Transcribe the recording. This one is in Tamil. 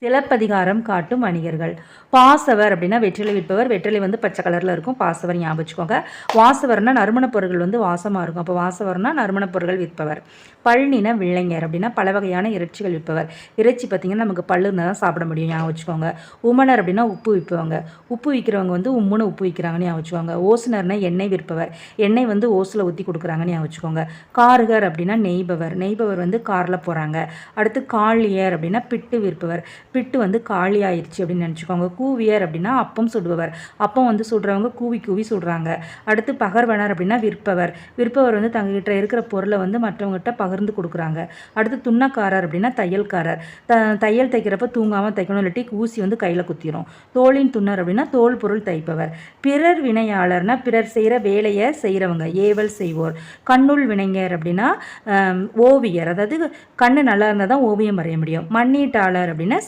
சிலப்பதிகாரம் காட்டும் வணிகர்கள். பாசவர் அப்படின்னா வெற்றிலை விற்பவர். வெற்றிலை வந்து பச்சை கலரில் இருக்கும். பாசவர் ஞாபகம் வச்சுக்கோங்க. வாசவர்னா நறுமணப் பொருட்கள் வந்து வாசமாக இருக்கும். அப்போ வாசவர்னா நறுமணப் பொருட்கள் விற்பவர். பல்லின விளைஞர் அப்படின்னா பல வகையான இறைச்சிகள் விற்பவர். இறைச்சி பார்த்திங்கன்னா நமக்கு பல்லுன்னு தான் சாப்பிட முடியும், ஞாபகம் வச்சுக்கோங்க. உமனர் அப்படின்னா உப்பு விற்பவங்க. உப்பு விற்கிறவங்க வந்து உம்முன்னு உப்பு விற்கிறாங்கன்னு ஞாபகம் வச்சுக்கோங்க. ஓசுனர்னா எண்ணெய் விற்பவர். எண்ணெய் வந்து ஓசில் ஊற்றி கொடுக்குறாங்கன்னு ஞாபகம் வச்சுக்கோங்க. காருகர் அப்படின்னா நெய்பவர். நெய்பவர் வந்து காரில் போகிறாங்க. அடுத்து காளியர் அப்படின்னா பிட்டு விற்பவர். பிட்டு வந்து காலி ஆயிடுச்சு அப்படின்னு நினச்சிக்கோங்க. கூவியர் அப்படின்னா அப்பம் சுடுபவர். அப்பம் வந்து சுடுறவங்க கூவி கூவி சுடுறாங்க. அடுத்து பகர்வனர் அப்படின்னா விற்பவர். விற்பவர் வந்து தங்ககிட்ட இருக்கிற பொருளை வந்து மற்றவங்ககிட்ட பகிர்ந்து கொடுக்குறாங்க. அடுத்து துண்ணக்காரர் அப்படின்னா தையல்காரர். தையல் தைக்கிறப்ப தூங்காமல் தைக்கணும், இல்லாட்டி ஊசி வந்து கையில் குத்திரும். தோளின் துண்ணர் அப்படின்னா தோல் பொருள் தைப்பவர். பிறர் வினையாளர்னா பிறர் செய்கிற வேலையை செய்கிறவங்க, ஏவல் செய்வோர். கண்ணுள் வினைஞர் அப்படின்னா ஓவியர், அதாவது கண்ணு நல்லா இருந்தால் தான் ஓவியம் வரைய முடியும். மண்ணீட்டாளர் அப்படின்னா